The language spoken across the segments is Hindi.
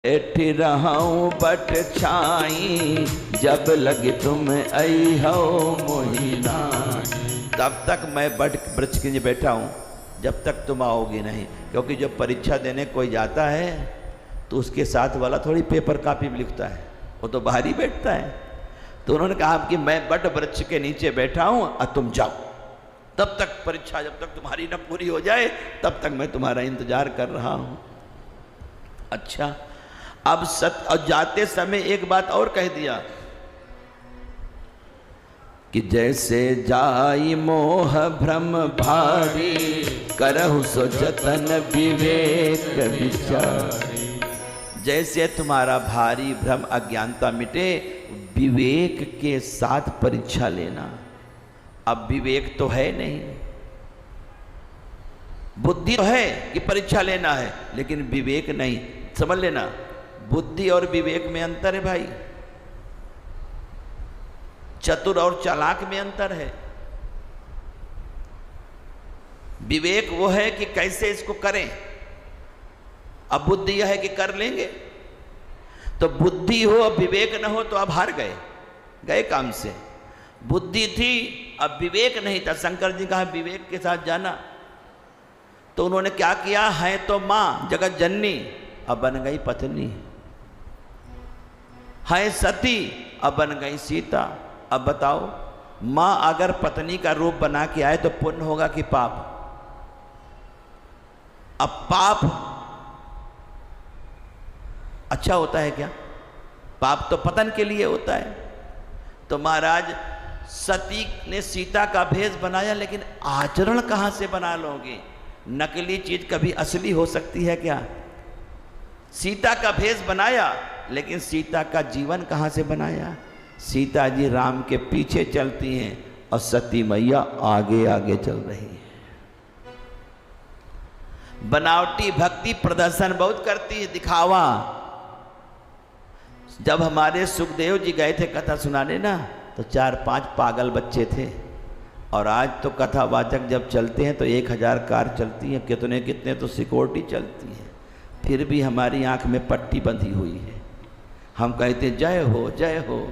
एठी रहूं बट छाई, जब लगे तुम आई हो मोहिना। तब तक मैं बट वृक्ष के नीचे बैठा हूँ जब तक तुम आओगे नहीं। क्योंकि जब परीक्षा देने कोई जाता है तो उसके साथ वाला थोड़ी पेपर कापी में लिखता है, वो तो बाहर ही बैठता है। तो उन्होंने कहा कि मैं बट वृक्ष के नीचे बैठा हूँ और तुम जाओ, तब तक परीक्षा जब तक तुम्हारी न पूरी हो जाए तब तक मैं तुम्हारा इंतजार कर रहा हूँ। अच्छा, अब और जाते समय एक बात और कह दिया कि जैसे जाई मोह भ्रम भारी, करहु सो जतन विवेक विचारी। जैसे तुम्हारा भारी भ्रम अज्ञानता मिटे, विवेक के साथ परीक्षा लेना। अब विवेक तो है नहीं, बुद्धि तो है कि परीक्षा लेना है, लेकिन विवेक नहीं। समझ लेना, बुद्धि और विवेक में अंतर है भाई, चतुर और चालाक में अंतर है। विवेक वो है कि कैसे इसको करें, अब बुद्धि यह है कि कर लेंगे। तो बुद्धि हो अब विवेक न हो तो अब हार गए काम से। बुद्धि थी अब विवेक नहीं था। शंकर जी कहा विवेक के साथ जाना, तो उन्होंने क्या किया, है तो मां जगत जननी, अब बन गई पत्नी। है सती, अब बन गई सीता। अब बताओ, मां अगर पत्नी का रूप बना के आए तो पुण्य होगा कि पाप? अब पाप अच्छा होता है क्या? पाप तो पतन के लिए होता है। तो महाराज सती ने सीता का भेष बनाया, लेकिन आचरण कहां से बना लोगे? नकली चीज कभी असली हो सकती है क्या? सीता का भेष बनाया, लेकिन सीता का जीवन कहां से बनाया? सीता जी राम के पीछे चलती हैं और सती मैया आगे आगे चल रही है। बनावटी भक्ति प्रदर्शन बहुत करती है, दिखावा। जब हमारे सुखदेव जी गए थे कथा सुनाने ना, तो 4-5 पागल बच्चे थे, और आज तो कथावाचक जब चलते हैं तो 1000 कार चलती हैं, कितने कितने तो सिक्योरिटी चलती है, फिर भी हमारी आंख में पट्टी बंधी हुई है। हम कहते जय हो जय हो।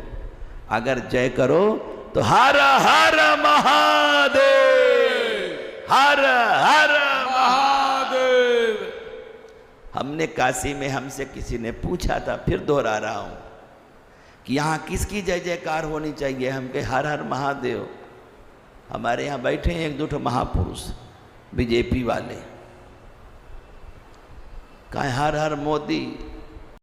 अगर जय करो तो हर हर महादेव, हर हर महादेव। हमने काशी में, हमसे किसी ने पूछा था, फिर दोहरा रहा हूं कि यहाँ किसकी जय जयकार होनी चाहिए? हम कहे हर हर महादेव। हमारे यहाँ बैठे हैं 1-2 महापुरुष बीजेपी वाले, कहे हर हर मोदी,